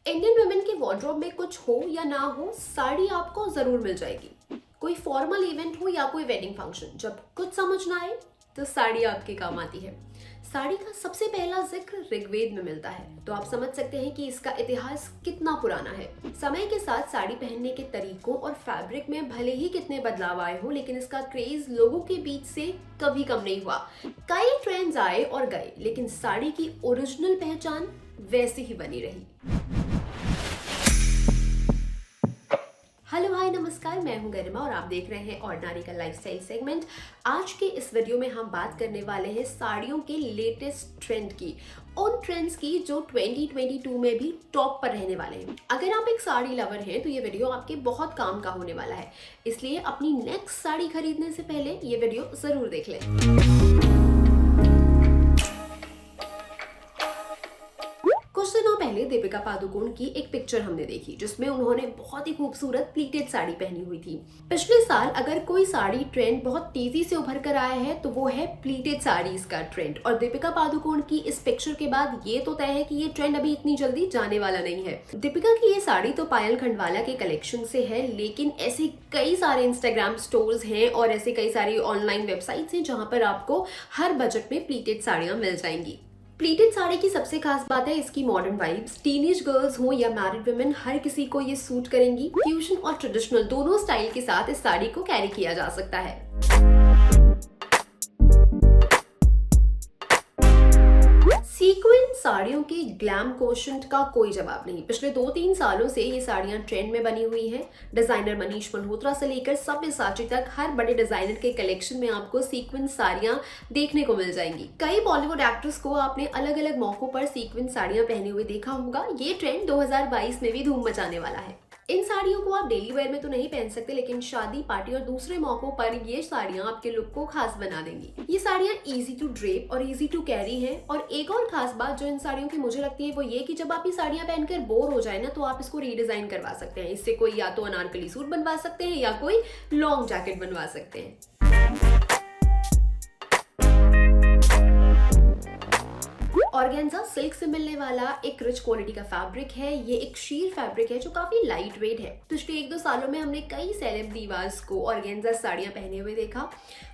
Indian women के wardrobe में कुछ हो या ना हो, साड़ी आपको जरूर मिल जाएगी। कोई फॉर्मल इवेंट हो या कोई वेडिंग फंक्शन, जब कुछ समझ ना आए तो साड़ी आपके काम आती है। साड़ी का सबसे पहला जिक्र ऋग्वेद में मिलता है, तो आप समझ सकते हैं कि इसका इतिहास कितना पुराना है। समय के साथ साड़ी पहनने के तरीकों और फैब्रिक में भले ही कितने बदलाव आए हो, लेकिन इसका क्रेज लोगों के बीच से कभी कम नहीं हुआ। कई ट्रेंड्स आए और गए, लेकिन साड़ी की ओरिजिनल पहचान वैसी ही बनी रही। हेलो हाय नमस्कार, मैं हूं गरिमा और आप देख रहे हैं ऑर्डिनरी का लाइफस्टाइल सेगमेंट। आज के इस वीडियो में हम बात करने वाले हैं साड़ियों के लेटेस्ट ट्रेंड की, उन ट्रेंड्स की जो 2022 में भी टॉप पर रहने वाले हैं। अगर आप एक साड़ी लवर हैं तो ये वीडियो आपके बहुत काम का होने वाला है, इसलिए अपनी नेक्स्ट साड़ी खरीदने से पहले ये वीडियो जरूर देख लें। कुछ दिनों पहले दीपिका पादुकोण की एक पिक्चर हमने देखी, जिसमें उन्होंने बहुत ही खूबसूरत प्लीटेड साड़ी पहनी हुई थी। पिछले साल अगर कोई साड़ी ट्रेंड बहुत तेजी से उभर कर आया है तो वो है प्लीटेड साड़ीज का ट्रेंड, और दीपिका पादुकोण की इस पिक्चर के बाद ये तो तय है कि ये ट्रेंड अभी इतनी जल्दी जाने वाला नहीं है। दीपिका की ये साड़ी तो पायल खंडवाला के कलेक्शन से है, लेकिन ऐसे कई सारे इंस्टाग्राम स्टोर्स हैं और ऐसे कई सारी ऑनलाइन वेबसाइट्स हैं जहां पर आपको हर बजट में प्लीटेड साड़ियां मिल जाएंगी। प्लीटेड साड़ी की सबसे खास बात है इसकी मॉडर्न वाइब्स। टीनेज गर्ल्स हो या मैरिड वुमेन, हर किसी को ये सूट करेंगी। फ्यूजन और ट्रेडिशनल दोनों स्टाइल के साथ इस साड़ी को कैरी किया जा सकता है। सीक्वेंस साड़ियों के ग्लैम कोशेंट का कोई जवाब नहीं। पिछले 2-3 सालों से ये साड़ियां ट्रेंड में बनी हुई हैं। डिजाइनर मनीष मल्होत्रा से लेकर सब्यसाची तक हर बड़े डिजाइनर के कलेक्शन में आपको सीक्वेंस साड़ियां देखने को मिल जाएंगी। कई बॉलीवुड एक्ट्रेस को आपने अलग अलग मौकों पर सीक्वेंस साड़ियां पहने हुए देखा होगा। ये ट्रेंड 2022 में भी धूम मचाने वाला है। इन साड़ियों को आप डेली वेयर में तो नहीं पहन सकते, लेकिन शादी, पार्टी और दूसरे मौकों पर ये साड़ियां आपके लुक को खास बना देंगी। ये साड़ियां इजी टू ड्रेप और इजी टू कैरी हैं। और एक और खास बात जो इन साड़ियों की मुझे लगती है वो ये कि जब आप ये साड़ियां पहनकर बोर हो जाए ना, तो आप इसको रीडिजाइन करवा सकते हैं। इससे कोई या तो अनारकली सूट बनवा सकते हैं या कोई लॉन्ग जैकेट बनवा सकते हैं। ऑर्गेन्जा सिल्क से मिलने वाला एक रिच क्वालिटी का फैब्रिक है। ये एक शीर फैब्रिक है जो काफी लाइट वेट है। पिछले 1-2 सालों में हमने कई सेलेब दीवार्स को ऑर्गेन्जा साड़ियां पहने हुए देखा।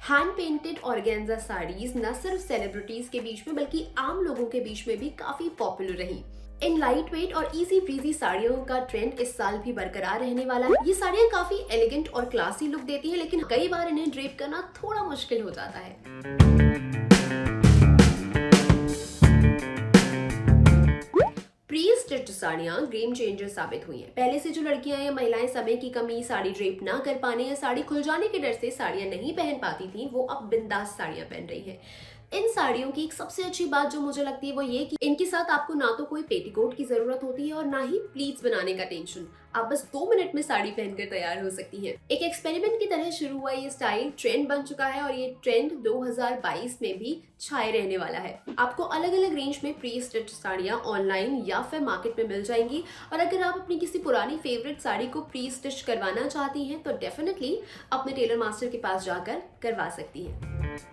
हैंड पेंटेड ऑर्गेन्जा साड़ीज न सिर्फ सेलिब्रिटीज के बीच में बल्कि आम लोगों के बीच में भी काफी पॉपुलर रही। इन लाइट वेट और इजी ब्रीजी साड़ियों का ट्रेंड इस साल भी बरकरार रहने वाला है। ये साड़ियां काफी एलिगेंट और क्लासी लुक देती है, लेकिन कई बार इन्हें ड्रेप करना थोड़ा मुश्किल हो जाता है। प्री स्टिच्ड साड़ियां गेम चेंजर साबित हुई हैं। पहले से जो लड़कियां या महिलाएं समय की कमी, साड़ी ड्रेप ना कर पाने या साड़ी खुल जाने के डर से साड़ियां नहीं पहन पाती थी, वो अब बिंदास साड़ियां पहन रही हैं। इन साड़ियों की एक सबसे अच्छी बात जो मुझे लगती है वो ये कि इनके साथ आपको ना तो कोई पेटीकोट की जरूरत होती है और ना ही प्लीट्स बनाने का टेंशन। आप बस 2 मिनट में साड़ी पहनकर तैयार हो सकती हैं। एक एक्सपेरिमेंट की तरह शुरू हुआ ये स्टाइल ट्रेंड बन चुका है और ये ट्रेंड 2022 में भी छाए रहने वाला है। आपको अलग अलग रेंज में प्री स्टिच साड़ियां ऑनलाइन या फिर मार्केट में मिल जाएंगी, और अगर आप अपनी किसी पुरानी फेवरेट साड़ी को प्री स्टिच करवाना चाहती हैं तो डेफिनेटली अपने टेलर मास्टर के पास जाकर करवा सकती हैं।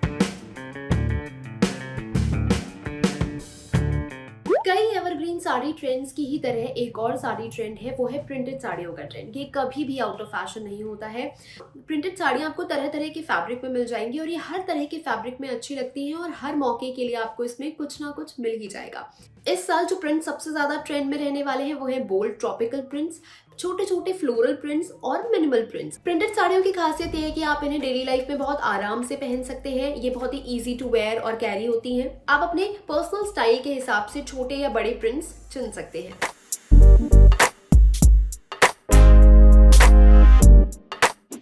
कई एवरग्रीन साड़ी ट्रेंड्स की ही तरह एक और साड़ी ट्रेंड है, वो है प्रिंटेड साड़ियों का ट्रेंड। ये कभी भी आउट ऑफ फैशन नहीं होता है। प्रिंटेड साड़ियां आपको तरह तरह के फैब्रिक में मिल जाएंगी और ये हर तरह के फैब्रिक में अच्छी लगती हैं और हर मौके के लिए आपको इसमें कुछ ना कुछ मिल ही जाएगा। इस साल जो प्रिंट सबसे ज्यादा ट्रेंड में रहने वाले हैं वो है बोल्ड ट्रॉपिकल प्रिंट्स, छोटे छोटे फ्लोरल प्रिंट्स और मिनिमल प्रिंट्स। प्रिंटेड साड़ियों की खासियत ये है कि आप इन्हें डेली लाइफ में बहुत आराम से पहन सकते हैं। ये बहुत ही इजी टू वेयर और कैरी होती हैं। आप अपने पर्सनल स्टाइल के हिसाब से छोटे या बड़े प्रिंट्स चुन सकते हैं।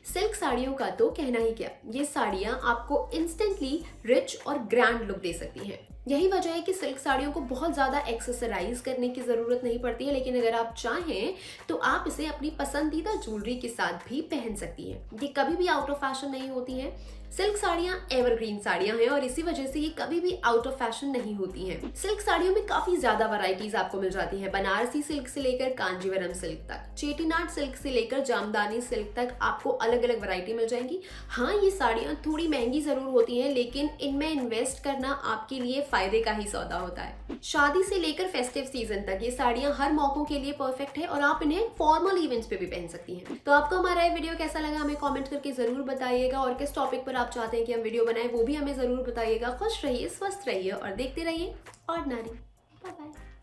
सिल्क साड़ियों का तो कहना ही क्या, ये साड़ियां आपको इंस्टेंटली रिच और ग्रैंड लुक दे सकती हैं। यही वजह है कि सिल्क साड़ियों को बहुत ज़्यादा एक्सेसराइज करने की ज़रूरत नहीं पड़ती है, लेकिन अगर आप चाहें तो आप इसे अपनी पसंदीदा ज्वेलरी के साथ भी पहन सकती हैं। ये कभी भी आउट ऑफ फैशन नहीं होती हैं। सिल्क साड़ियाँ एवरग्रीन साड़ियाँ हैं और इसी वजह से ये कभी भी आउट ऑफ फैशन नहीं होती हैं। सिल्क साड़ियों में काफी ज्यादा वैरायटीज आपको मिल जाती है। बनारसी सिल्क से लेकर कांजीवरम सिल्क तक, चेटीनाड सिल्क से लेकर जामदानी सिल्क तक आपको अलग अलग वैरायटी मिल जाएंगी। हाँ, ये साड़ियाँ थोड़ी महंगी जरूर होती हैं, लेकिन इनमें इन्वेस्ट करना आपके लिए फायदे का ही सौदा होता है। शादी से लेकर फेस्टिव सीजन तक ये साड़ियाँ हर मौकों के लिए परफेक्ट है और आप इन्हें फॉर्मल इवेंट्स पे भी पहन सकती हैं। तो आपको हमारा ये वीडियो कैसा लगा हमें कमेंट करके जरूर बताइएगा, और किस टॉपिक पर आप चाहते हैं कि हम वीडियो बनाएं वो भी हमें जरूर बताइएगा। खुश रहिए, स्वस्थ रहिए और देखते रहिए ऑर्डिनरी। Bye bye.